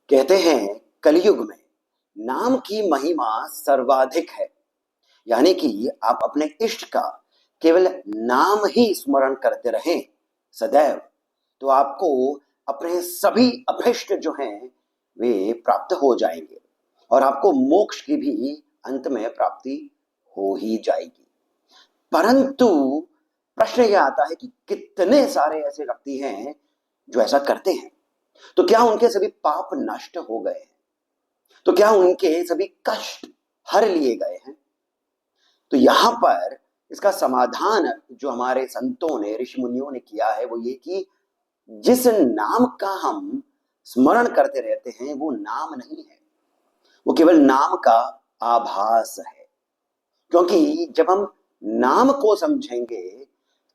कहते हैं कलयुग में नाम की महिमा सर्वाधिक है। यानी कि आप अपने इष्ट का केवल नाम ही स्मरण करते रहें सदैव, तो आपको अपने सभी अभिष्ट जो हैं वे प्राप्त हो जाएंगे और आपको मोक्ष की भी अंत में प्राप्ति हो ही जाएगी। परंतु प्रश्न यह आता है कि कितने सारे ऐसे व्यक्ति हैं जो ऐसा करते हैं, तो क्या उनके सभी पाप नष्ट हो गए हैं? तो क्या उनके सभी कष्ट हर लिए गए हैं? तो यहां पर इसका समाधान जो हमारे संतों ने, ऋषि मुनियों ने किया है वो ये कि जिस नाम का हम स्मरण करते रहते हैं वो नाम नहीं है, वो केवल नाम का आभास है। क्योंकि जब हम नाम को समझेंगे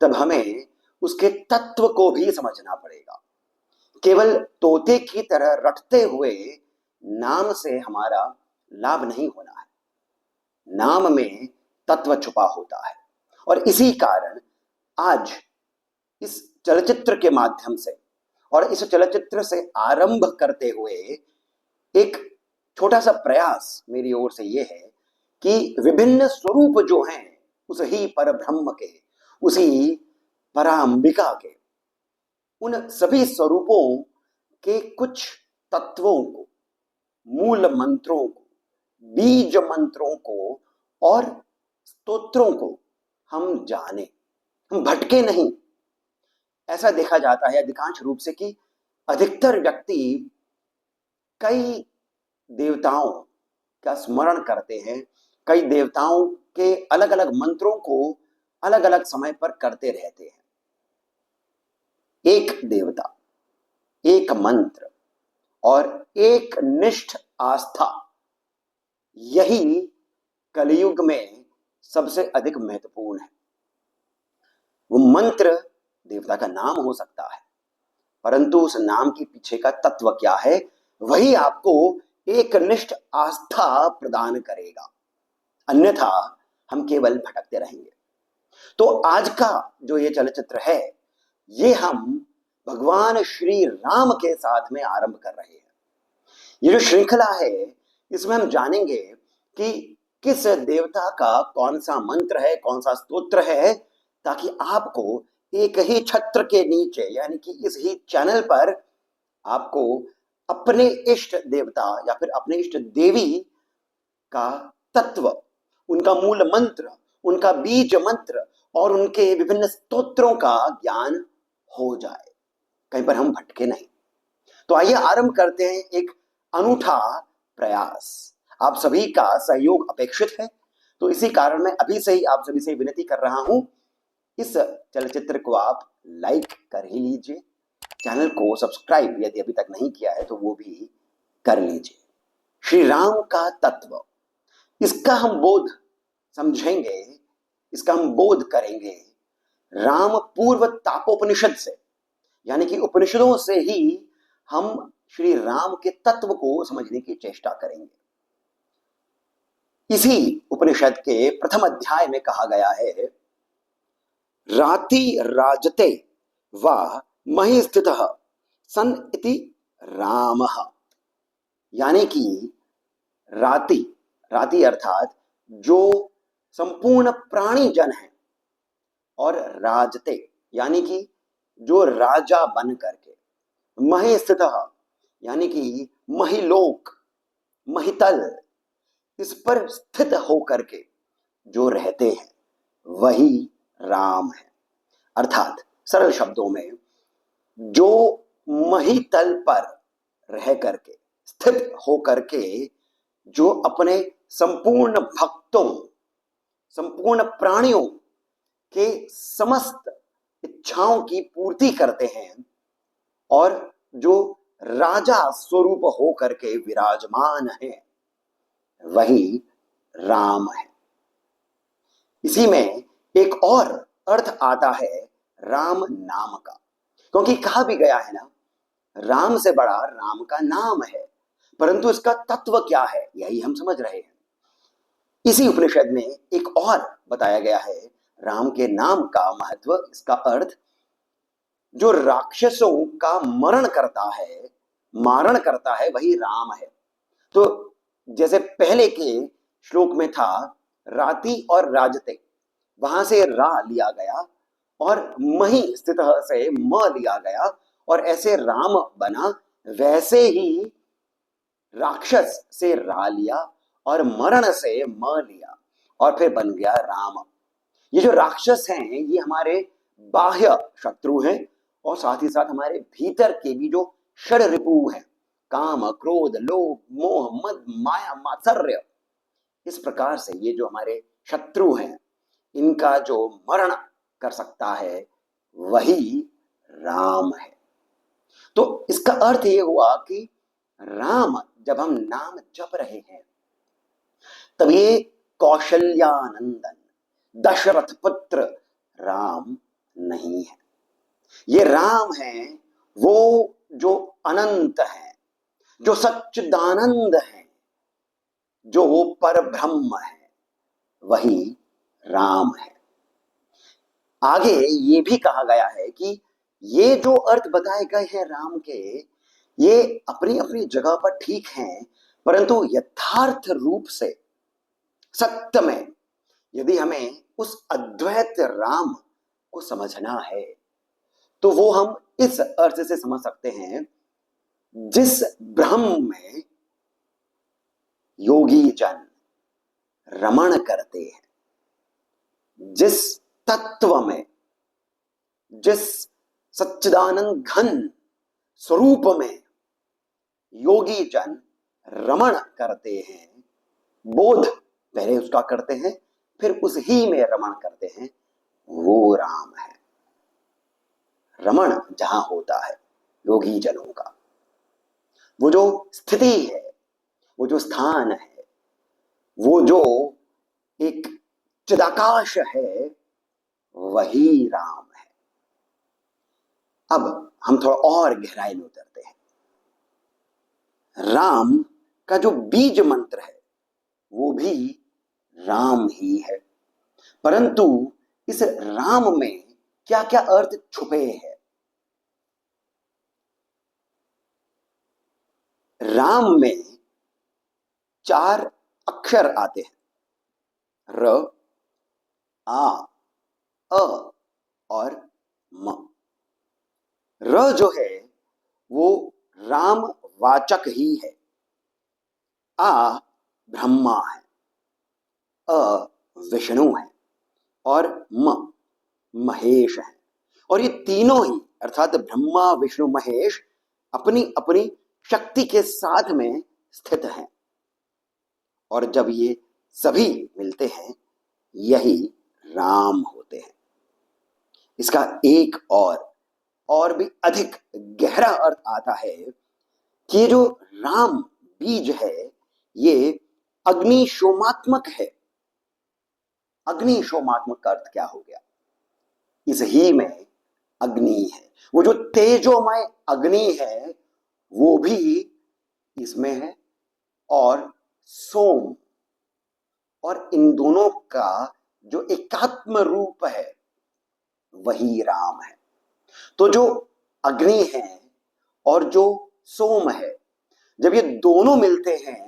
तब हमें उसके तत्व को भी समझना पड़ेगा। केवल तोते की तरह रटते हुए नाम से हमारा लाभ नहीं होना है। नाम में तत्व छुपा होता है और इसी कारण आज इस चलचित्र के माध्यम से और इस चलचित्र से आरंभ करते हुए एक छोटा सा प्रयास मेरी ओर से यह है कि विभिन्न स्वरूप जो हैं उस ही पर ब्रह्म के, उसी परांबिका के, उन सभी स्वरूपों के कुछ तत्वों को, मूल मंत्रों को, बीज मंत्रों को और स्तोत्रों को हम जाने, हम भटके नहीं। ऐसा देखा जाता है अधिकांश रूप से कि अधिकतर व्यक्ति कई देवताओं का स्मरण करते हैं, कई देवताओं के अलग अलग मंत्रों को अलग अलग समय पर करते रहते हैं। एक देवता, एक मंत्र और एक निष्ठ आस्था, यही कलयुग में सबसे अधिक महत्वपूर्ण है। वो मंत्र देवता का नाम हो सकता है, परंतु उस नाम के पीछे का तत्व क्या है वही आपको एक निष्ठ आस्था प्रदान करेगा, अन्यथा हम केवल भटकते रहेंगे। तो आज का जो ये चलचित्र है ये हम भगवान श्री राम के साथ में आरंभ कर रहे हैं। ये जो श्रृंखला है इसमें हम जानेंगे कि किस देवता का कौन सा मंत्र है, कौन सा स्तोत्र है, ताकि आपको एक ही छत्र के नीचे यानी कि इस ही चैनल पर आपको अपने इष्ट देवता या फिर अपने इष्ट देवी का तत्व, उनका मूल मंत्र, उनका बीज मंत्र और उनके विभिन्न स्तोत्रों का ज्ञान हो जाए, कहीं पर हम भटके नहीं। तो आइए आरंभ करते हैं एक अनूठा प्रयास। आप सभी का सहयोग अपेक्षित है, तो इसी कारण मैं अभी से ही आप सभी से विनती कर रहा हूं, इस चलचित्र को आप लाइक कर ही लीजिए, चैनल को सब्सक्राइब यदि अभी तक नहीं किया है तो वो भी कर लीजिए। श्री राम का तत्व, इसका हम बोध समझेंगे, इसका हम बोध करेंगे राम पूर्व तापोपनिषद से, यानी कि उपनिषदों से ही हम श्री राम के तत्व को समझने की चेष्टा करेंगे। इसी उपनिषद के प्रथम अध्याय में कहा गया है, राति राजते वा महि स्थितः सन इति रामः। यानी कि राति, राति अर्थात जो संपूर्ण प्राणी जन है, और राजते यानी कि जो राजा बन करके, महि स्थितः यानी कि महिलोक, महितल, इस पर स्थित होकर के जो रहते हैं वही राम है। अर्थात सरल शब्दों में जो महितल पर रह करके, स्थित होकर के जो अपने संपूर्ण भक्तों, संपूर्ण प्राणियों के समस्त इच्छाओं की पूर्ति करते हैं और जो राजा स्वरूप होकर के विराजमान है वही राम है। इसी में एक और अर्थ आता है राम नाम का, क्योंकि कहा भी गया है ना, राम से बड़ा राम का नाम है, परंतु इसका तत्व क्या है यही हम समझ रहे हैं। इसी उपनिषद में एक और बताया गया है राम के नाम का महत्व, इसका अर्थ, जो राक्षसों का मरण करता है, मारण करता है वही राम है। तो जैसे पहले के श्लोक में था राति और राजते, वहां से रा लिया गया और मही स्थित से म लिया गया और ऐसे राम बना, वैसे ही राक्षस से रा लिया और मरण से म लिया और फिर बन गया राम। ये जो राक्षस हैं ये हमारे बाह्य शत्रु हैं और साथ ही साथ हमारे भीतर के भी जो षड रिपु हैं, काम क्रोध लोभ मोह मद माया मात्सर्य, इस प्रकार से ये जो हमारे शत्रु हैं इनका जो मरण कर सकता है वही राम है। तो इसका अर्थ ये हुआ कि राम जब हम नाम जप रहे हैं तब ये कौशल्यानंदन दशरथ पुत्र राम नहीं है, ये राम है वो जो अनंत है, जो सच्चिदानंद है, जो पर ब्रह्म है, वही राम है। आगे ये भी कहा गया है कि ये जो अर्थ बताए गए हैं राम के, ये अपनी अपनी जगह पर ठीक हैं, परंतु यथार्थ रूप से सत्य में यदि हमें उस अद्वैत राम को समझना है तो वो हम इस अर्थ से समझ सकते हैं, जिस ब्रह्म में योगी जन रमण करते हैं, जिस तत्व में, जिस सच्चिदानंद घन स्वरूप में योगी जन रमण करते हैं, बोध पहले उसका करते हैं फिर उस ही में रमण करते हैं, वो राम है। रमण जहां होता है योगी जनों का, वो जो स्थिति है, वो जो स्थान है, वो जो एक चिदाकाश है, वही राम है। अब हम थोड़ा और गहराई में उतरते हैं। राम का जो बीज मंत्र है वो भी राम ही है, परंतु इस राम में क्या क्या अर्थ छुपे हैं। राम में 4 अक्षर आते हैं, र आ अ और म। र जो है वो राम वाचक ही है, आ ब्रह्मा है, अ विष्णु है और म महेश है। और ये तीनों ही अर्थात ब्रह्मा विष्णु महेश अपनी अपनी शक्ति के साथ में स्थित हैं, और जब ये सभी मिलते हैं यही राम होते हैं। इसका एक और भी अधिक गहरा अर्थ आता है कि ये जो राम बीज है ये अग्निशोमात्मक है। अग्निशोमात्मक का अर्थ क्या हो गया, इस ही में अग्नि है, वो जो तेजोमय अग्नि है वो भी इसमें है, और सोम, और इन दोनों का जो एकात्म रूप है वही राम है। तो जो अग्नि है और जो सोम है, जब ये दोनों मिलते हैं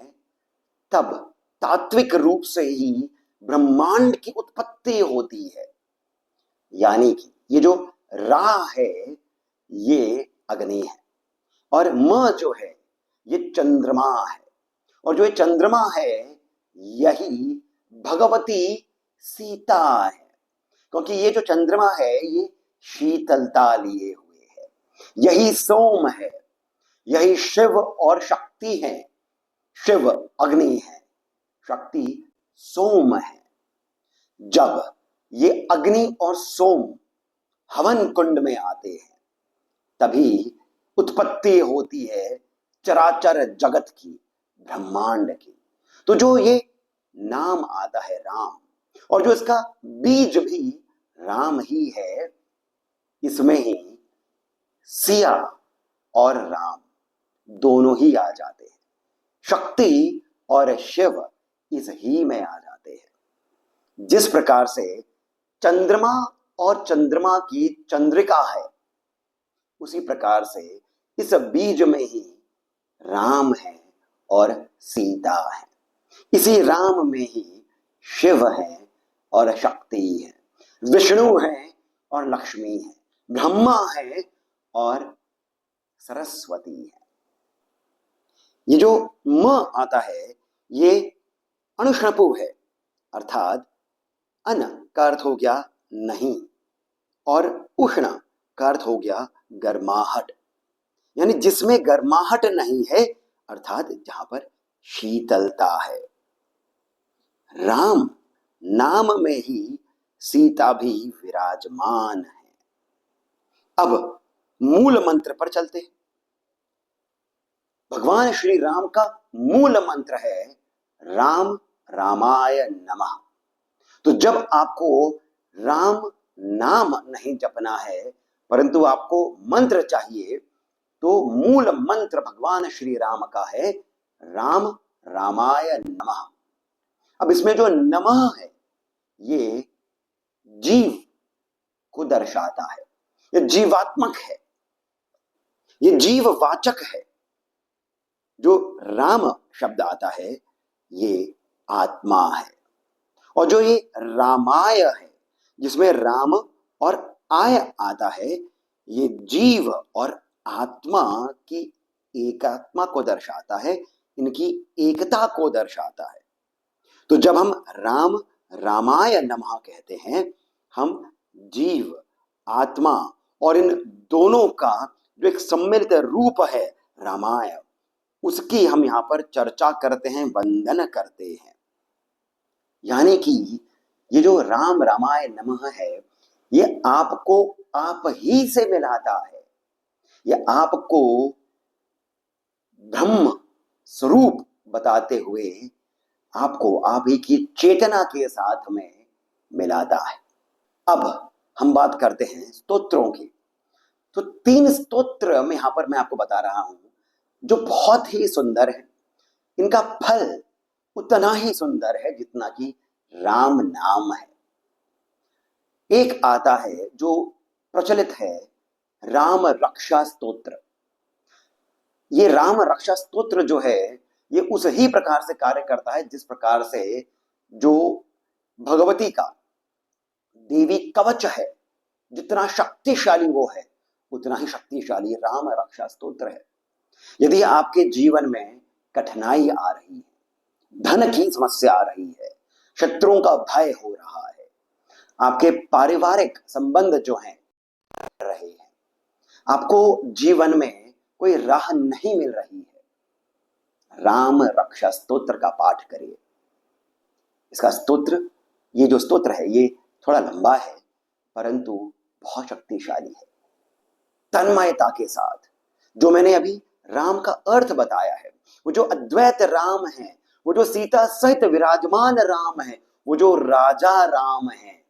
तब तात्विक रूप से ही ब्रह्मांड की उत्पत्ति होती है। यानी कि ये जो रा है ये अग्नि है और म जो है ये चंद्रमा है, और जो ये चंद्रमा है यही भगवती सीता है, क्योंकि ये जो चंद्रमा है ये शीतलता लिए हुए है। यही सोम है, यही शिव और शक्ति है। शिव अग्नि है, शक्ति सोम है। जब ये अग्नि और सोम हवन कुंड में आते हैं तभी उत्पत्ति होती है चराचर जगत की, ब्रह्मांड की। तो जो ये नाम आता है राम, और जो इसका बीज भी राम ही है, इसमें ही सिया और राम दोनों ही आ जाते हैं। शक्ति और शिव इस ही में आ जाते हैं। जिस प्रकार से चंद्रमा और चंद्रमा की चंद्रिका है, उसी प्रकार से इस बीज में ही राम है और सीता है। इसी राम में ही शिव है और शक्ति है, विष्णु है और लक्ष्मी है, ब्रह्मा है और सरस्वती है। ये जो म आता है ये अणुष्णपु है, अर्थात अन का अर्थ हो गया नहीं और उष्ण का अर्थ हो गया गर्माहट, यानी जिसमें गर्माहट नहीं है, अर्थात जहां पर शीतलता है। राम नाम में ही सीता भी विराजमान है। अब मूल मंत्र पर चलते हैं। भगवान श्री राम का मूल मंत्र है राम रामाय नमः। तो जब आपको राम नाम नहीं जपना है परंतु आपको मंत्र चाहिए, तो मूल मंत्र भगवान श्री राम का है राम रामाय नमः। अब इसमें जो नमः है ये जीव को दर्शाता है, ये जीवात्मक है, ये जीववाचक है। जो राम शब्द आता है ये आत्मा है, और जो ये रामाय है जिसमें राम और आय आता है, ये जीव और आत्मा की एकात्मा को दर्शाता है, इनकी एकता को दर्शाता है। तो जब हम राम रामाय नमः कहते हैं, हम जीव आत्मा और इन दोनों का जो एक सम्मिलित रूप है रामाय, उसकी हम यहां पर चर्चा करते हैं, वंदन करते हैं। यानी कि ये जो राम रामाय नमः है ये आपको आप ही से मिलाता है, ये आपको ब्रह्म स्वरूप बताते हुए आपको आप ही की चेतना के साथ में मिलाता है। अब हम बात करते हैं स्तोत्रों की। तो 3 स्तोत्र में यहां पर मैं आपको बता रहा हूं जो बहुत ही सुंदर है। इनका फल उतना ही सुंदर है जितना कि राम नाम है। एक आता है जो प्रचलित है राम रक्षा स्तोत्र। ये राम रक्षा स्तोत्र जो है ये उस ही प्रकार से कार्य करता है जिस प्रकार से जो भगवती का देवी कवच है, जितना शक्तिशाली वो है उतना ही शक्तिशाली राम रक्षा स्तोत्र है। यदि आपके जीवन में कठिनाई आ रही है, धन की समस्या आ रही है, शत्रुओं का भय हो रहा है, आपके पारिवारिक संबंध जो हैं रहे हैं, आपको जीवन में कोई राह नहीं मिल रही है, राम रक्षा स्तोत्र का पाठ करिए। इसका स्तोत्र, ये जो स्तोत्र है ये थोड़ा लंबा है परंतु बहुत शक्तिशाली है। तन्मयता के साथ जो मैंने अभी राम का अर्थ बताया है, वो जो अद्वैत राम है, वो जो सीता सहित विराजमान राम है, वो जो राजा राम है,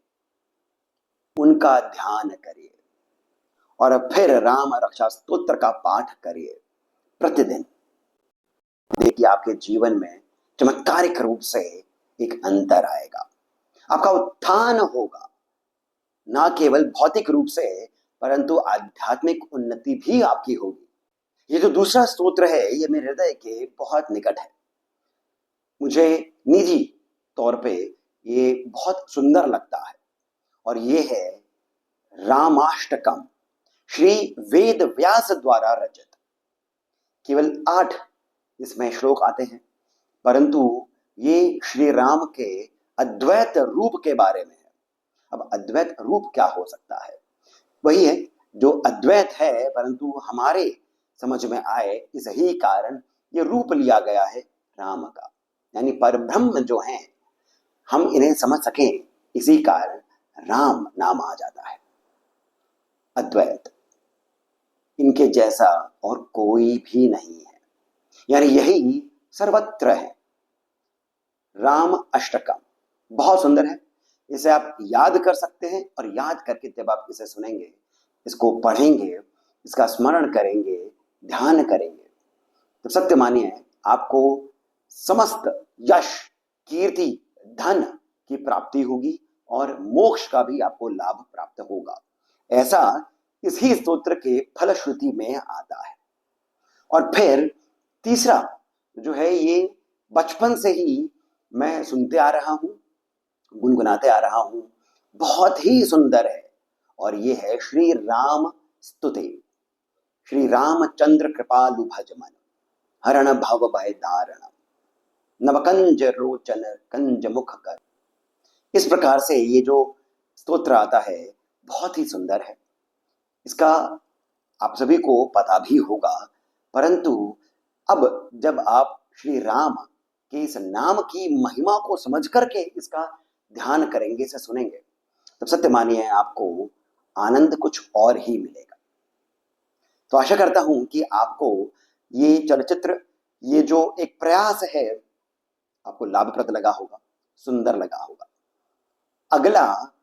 उनका ध्यान करिए और फिर राम रक्षा स्तोत्र का पाठ करिए प्रतिदिन। देखिए आपके जीवन में चमत्कारिक रूप से एक अंतर आएगा, आपका उत्थान होगा, ना केवल भौतिक रूप से परंतु आध्यात्मिक उन्नति भी आपकी होगी। ये जो दूसरा स्तोत्र है ये मेरे हृदय के बहुत निकट है, मुझे निजी तौर पे ये बहुत सुंदर लगता है, और ये है रामाष्टकम, श्री वेद व्यास द्वारा रचित। केवल 8 इसमें श्लोक आते हैं परंतु ये श्री राम के अद्वैत रूप के बारे में है। अब अद्वैत रूप क्या हो सकता है? वही है जो अद्वैत है परंतु हमारे समझ में आए, इस ही कारण ये रूप लिया गया है राम का, यानी परब्रह्म जो हैं हम इन्हें समझ सकें, इसी कारण राम नाम आ जाता है। अद्वैत, इनके जैसा और कोई भी नहीं है, यानी यही सर्वत्र है। राम अष्टकम बहुत सुंदर है, इसे आप याद कर सकते हैं और याद करके जब आप इसे सुनेंगे, इसको पढ़ेंगे, इसका स्मरण करेंगे, ध्यान करेंगे, तो सत्य मानिए आपको समस्त यश कीर्ति धन की प्राप्ति होगी और मोक्ष का भी आपको लाभ प्राप्त होगा। ऐसा इसी स्तोत्र के फलश्रुति में आता है। और फिर तीसरा जो है ये बचपन से ही मैं सुनते आ रहा हूं, गुनगुनाते आ रहा हूं, बहुत ही सुंदर है, और ये है श्री राम स्तुति। श्री रामचंद्र कृपालु भज मन, हरण भव भय दारण, नवकंज रोचन कंज मुख कर। इस प्रकार से ये जो स्तोत्र आता है बहुत ही सुंदर है। इसका आप सभी को पता भी होगा, परंतु अब जब आप श्री राम के इस नाम की महिमा को समझ करके इसका ध्यान करेंगे, इसे सुनेंगे, तब सत्य मानिए आपको आनंद कुछ और ही मिलेगा। तो आशा करता हूं कि आपको ये चलचित्र, ये जो एक प्रयास है, आपको लाभप्रद लगा होगा, सुंदर लगा होगा। अगला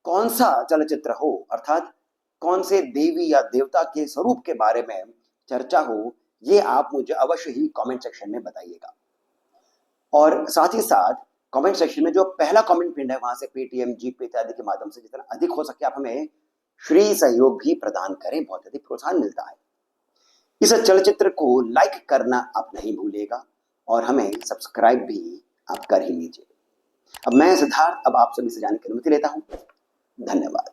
कौन सा चलचित्र हो, अर्थात कौन से देवी या देवता के स्वरूप के बारे में चर्चा हो, ये आप मुझे अवश्य ही कमेंट सेक्शन में बताइएगा। और साथ ही साथ कमेंट सेक्शन में जो पहला कमेंट पिन है वहां से पेटीएम, जीपे इत्यादि के माध्यम से जितना अधिक हो सके आप हमें श्री सहयोग भी प्रदान करें, बहुत अधिक प्रोत्साहन मिलता है। इस चलचित्र को लाइक करना आप नहीं भूलिएगा और हमें सब्सक्राइब भी आप कर ही लीजिए। अब मैं सिद्धार्थ अब आप सभी से जाने की अनुमति लेता हूं। धन्यवाद।